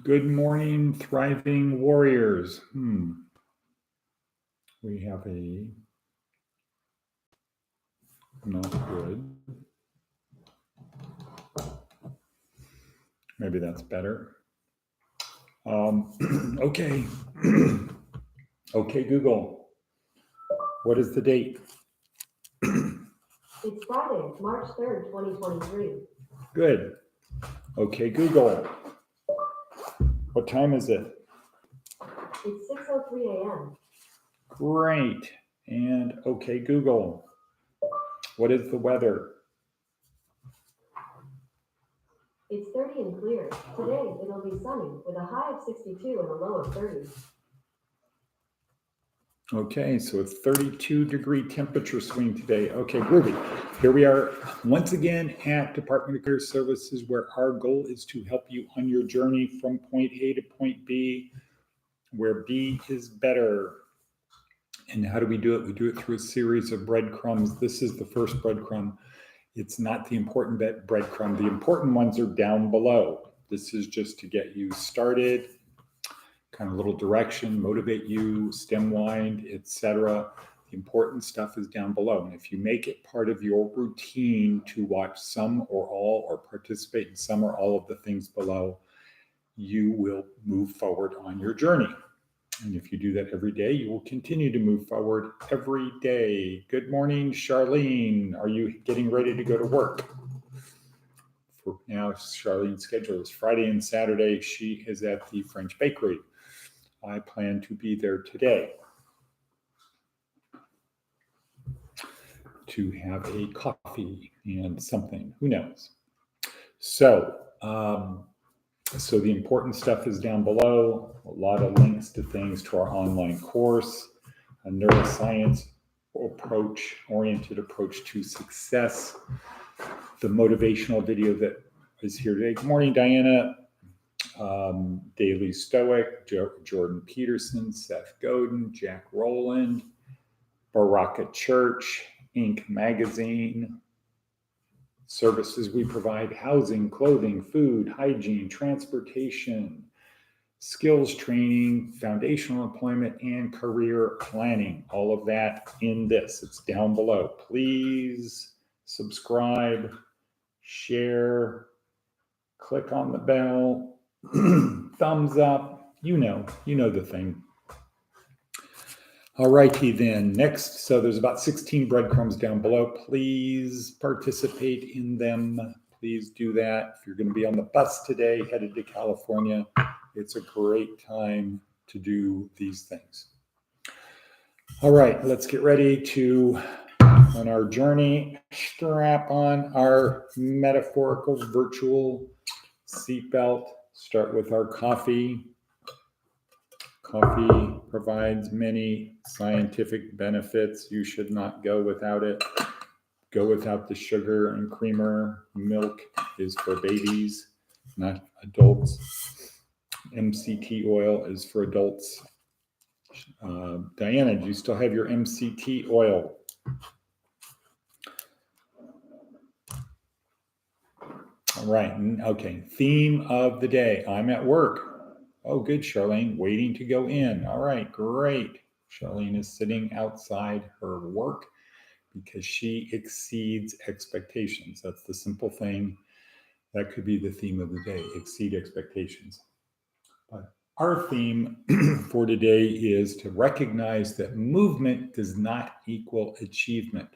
Good morning, thriving warriors. We have a not good. Maybe that's better. Okay. Okay, Google. What is the date? It's Friday, March 3rd, 2023. Good. Okay, Google. What time is it? It's 6:03 a.m. Great. And okay, Google. What is the weather? It's 30 and clear. Today, it'll be sunny with a high of 62 and a low of 30. Okay, so a 32-degree temperature swing today. Okay, groovy. Here we are once again at Department of Career Services, where our goal is to help you on your journey from point A to point B, where B is better. And how do we do it? We do it through a series of breadcrumbs. This is the first breadcrumb. It's not the important breadcrumb. The important ones are down below. This is just to get you started, kind of little direction, motivate you, stem wind, etc. The important stuff is down below. And if you make it part of your routine to watch some or all or participate in some or all of the things below, you will move forward on your journey. And if you do that every day, you will continue to move forward every day. Good morning, Charlene. Are you getting ready to go to work? For now, Charlene's schedule is Friday and Saturday. She is at the French Bakery. I plan to be there today to have a coffee and something. Who knows? So the important stuff is down below. A lot of links to things to our online course, a neuroscience oriented approach to success, the motivational video that is here today. Good morning, Diana. Daily Stoic, Jordan Peterson, Seth Godin, Jack Rowland, Baraka Church, Inc. Magazine. Services we provide: housing, clothing, food, hygiene, transportation, skills training, foundational employment, and career planning. All of that in this. It's down below. Please subscribe, share, click on the bell, thumbs up. You know the thing. All righty then. Next, so there's about 16 breadcrumbs down below. Please participate in them. Please do that. If you're going to be on the bus today, headed to California, it's a great time to do these things. All right, let's get ready to, on our journey, strap on our metaphorical virtual seatbelt. Start with our coffee. Coffee provides many scientific benefits. You should not go without it. Go without the sugar and creamer. Milk is for babies, not adults. MCT oil is for adults. Diana, do you still have your MCT oil? All right. Okay. Theme of the day. I'm at work. Oh, good, Charlene. Waiting to go in. All right, great. Charlene is sitting outside her work because she exceeds expectations. That's the simple thing. That could be the theme of the day: exceed expectations. But our theme for today is to recognize that movement does not equal achievement.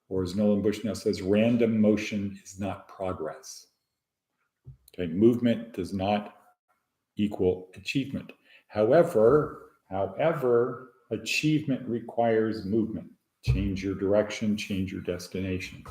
Or as Nolan Bushnell says, random motion is not progress. Okay, movement does not equal achievement. However, achievement requires movement. Change your direction, change your destination.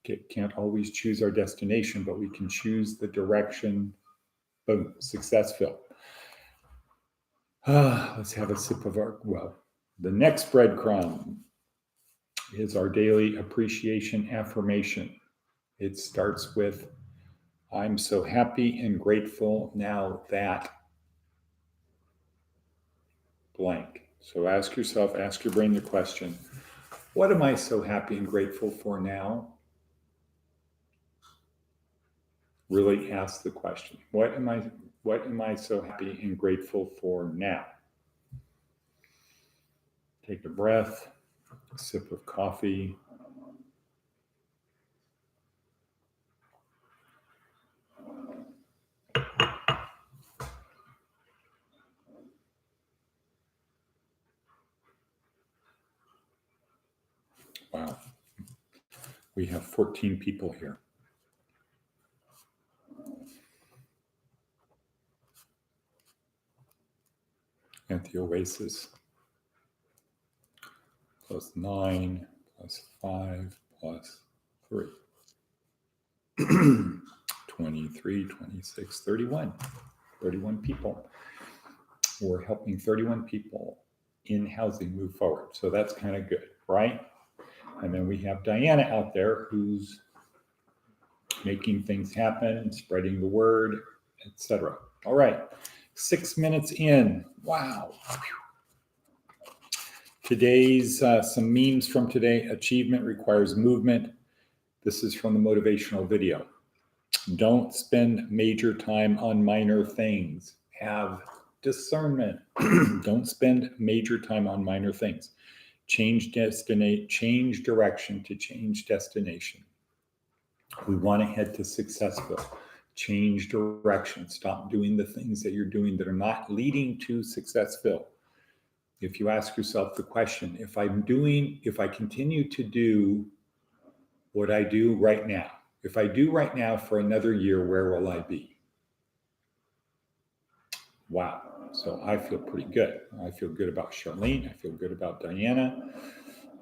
Okay, can't always choose our destination, but we can choose the direction. Boom, successful. Let's have a sip of the next breadcrumb is our daily appreciation affirmation. It starts with, I'm so happy and grateful now that blank. So ask your brain the question, what am I so happy and grateful for now? really ask the question, what am I so happy and grateful for now? Take a breath, a sip of coffee. Wow. We have 14 people here. At the Oasis. Plus 9, plus 5, plus 3. 23, 26, 31. 31 people. We're helping 31 people in housing move forward. So that's kind of good, right? And then we have Diana out there who's making things happen, spreading the word, etc. All right, 6 minutes in. Wow. Today's some memes from today. Achievement requires movement. This is from the motivational video. Don't spend major time on minor things. Have discernment. Don't spend major time on minor things. Change direction to change destination. We want to head to Successville. Change direction. Stop doing the things that you're doing that are not leading to Successville. If you ask yourself the question, if I continue to do what I do right now, if I do right now for another year, where will I be? Wow. So I feel pretty good. I feel good about Charlene. I feel good about Diana.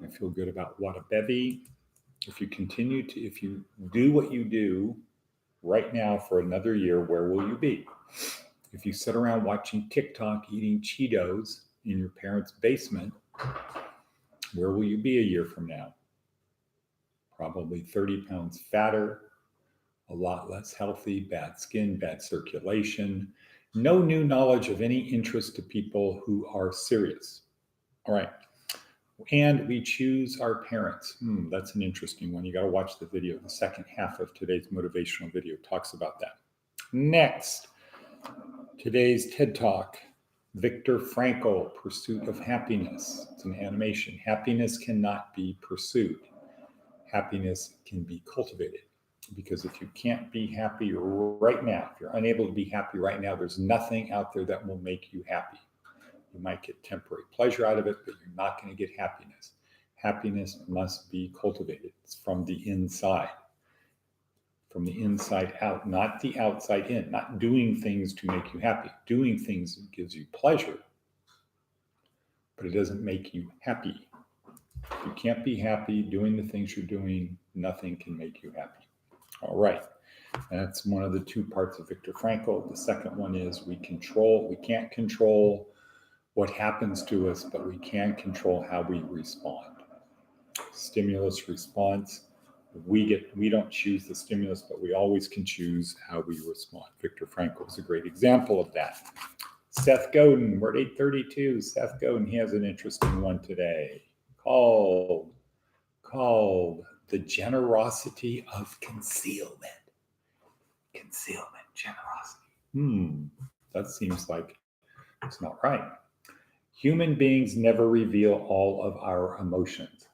I feel good about Wada Bevy. If you do what you do right now for another year, where will you be? If you sit around watching TikTok, eating Cheetos in your parents' basement, where will you be a year from now? Probably 30 pounds fatter, a lot less healthy, bad skin, bad circulation, no new knowledge of any interest to people who are serious. All right. And we choose our parents. That's an interesting one. You got to watch the video. The second half of today's motivational video talks about that. Next, today's TED Talk, Viktor Frankl, Pursuit of Happiness. It's an animation. Happiness cannot be pursued. Happiness can be cultivated. Because if you can't be happy right now, if you're unable to be happy right now, there's nothing out there that will make you happy. You might get temporary pleasure out of it, but you're not going to get happiness. Happiness must be cultivated. It's from the inside out, not the outside in, not doing things to make you happy. Doing things gives you pleasure, but it doesn't make you happy. If you can't be happy doing the things you're doing, nothing can make you happy. All right. That's one of the two parts of Viktor Frankl. The second one is we can't control what happens to us, but we can control how we respond. Stimulus response. We don't choose the stimulus, but we always can choose how we respond. Viktor Frankl is a great example of that. Seth Godin, we're at 8:32. Seth Godin, he has an interesting one today called The Generosity of Concealment. Concealment, generosity. That seems like it's not right. Human beings never reveal all of our emotions.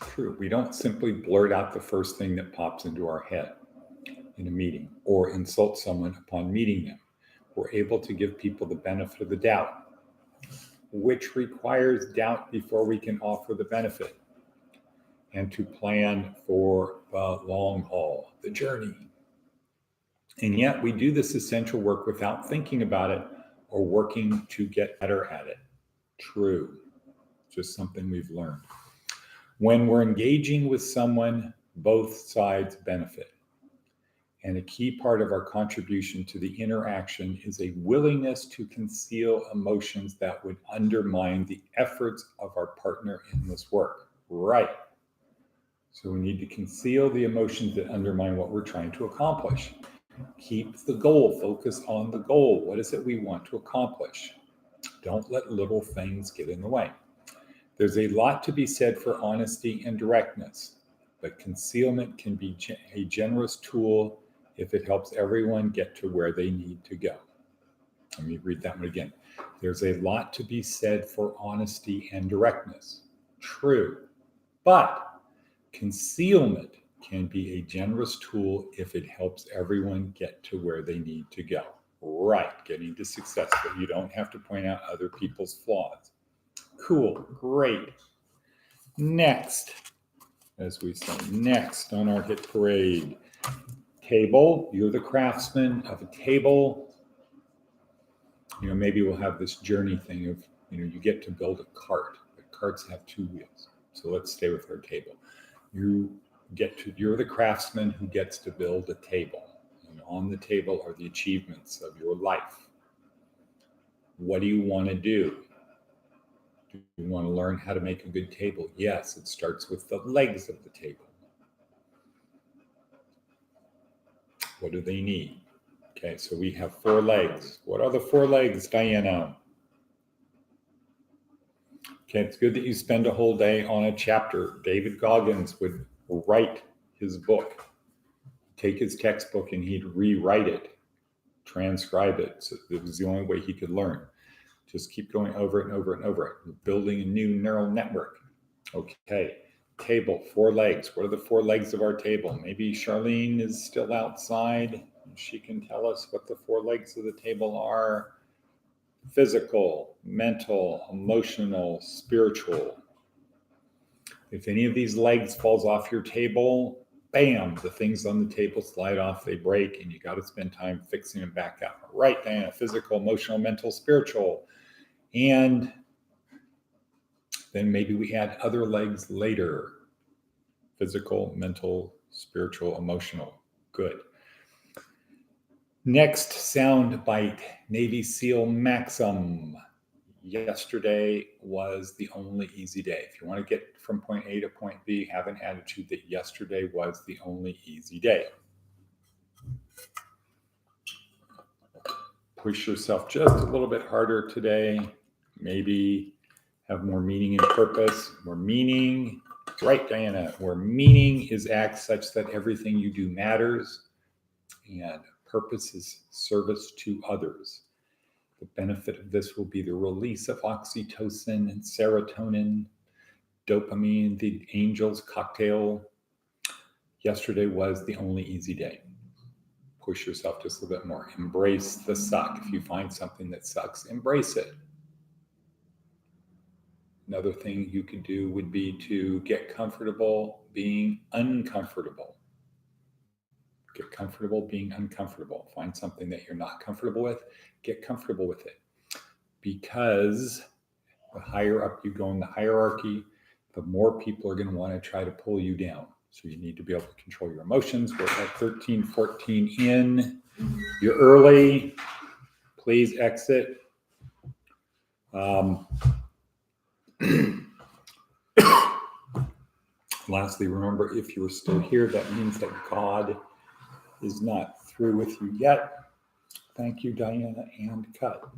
True. We don't simply blurt out the first thing that pops into our head in a meeting or insult someone upon meeting them. We're able to give people the benefit of the doubt, which requires doubt before we can offer the benefit, and to plan for the long haul, the journey. And yet we do this essential work without thinking about it or working to get better at it. True. Just something we've learned. When we're engaging with someone, both sides benefit. And a key part of our contribution to the interaction is a willingness to conceal emotions that would undermine the efforts of our partner in this work. Right. So we need to conceal the emotions that undermine what we're trying to accomplish. Keep the goal, focus on the goal. What is it we want to accomplish? Don't let little things get in the way. There's a lot to be said for honesty and directness. but concealment can be a generous tool if it helps everyone get to where they need to go. Let me read that one again. There's a lot to be said for honesty and directness. True. But concealment can be a generous tool if it helps everyone get to where they need to go. Right, getting to success, but you don't have to point out other people's flaws. Cool, great. Next, as we say, next on our hit parade. Table, you're the craftsman of a table. Maybe we'll have this journey thing of, you get to build a cart, but carts have two wheels. So let's stay with our table. You're the craftsman who gets to build a table. And on the table are the achievements of your life. What do you want to do? Do you want to learn how to make a good table? Yes, it starts with the legs of the table. What do they need? Okay, so we have 4 legs. What are the 4 legs, Diana? Okay, it's good that you spend a whole day on a chapter. David Goggins would write his book, take his textbook, and he'd rewrite it, transcribe it. So it was the only way he could learn. Just keep going over it and over and over it. We're building a new neural network. Okay, table, 4 legs. What are the 4 legs of our table? Maybe Charlene is still outside. She can tell us what the 4 legs of the table are. Physical, mental, emotional, spiritual. If any of these legs falls off your table, bam, the things on the table slide off, they break, and you got to spend time fixing them back up. Right, Diana? Physical, emotional, mental, spiritual. And then maybe we add other legs later. Physical, mental, spiritual, emotional. Good. Next sound bite, Navy SEAL Maxim. Yesterday was the only easy day. If you want to get from point A to point B, have an attitude that yesterday was the only easy day. Push yourself just a little bit harder today. Maybe have more meaning and purpose. More meaning, right, Diana? Where meaning is act such that everything you do matters, and purpose is service to others. The benefit of this will be the release of oxytocin and serotonin, dopamine, the angel's cocktail. Yesterday was the only easy day. Push yourself just a little bit more. Embrace the suck. If you find something that sucks, embrace it. Another thing you could do would be to get comfortable being uncomfortable. Get comfortable being uncomfortable. Find something that you're not comfortable with. Get comfortable with it. Because the higher up you go in the hierarchy, the more people are going to want to try to pull you down. So you need to be able to control your emotions. We're at 13, 14 in. You're early. Please exit. Lastly, remember, if you are still here, that means that God is not through with you yet. Thank you, Diana, and cut.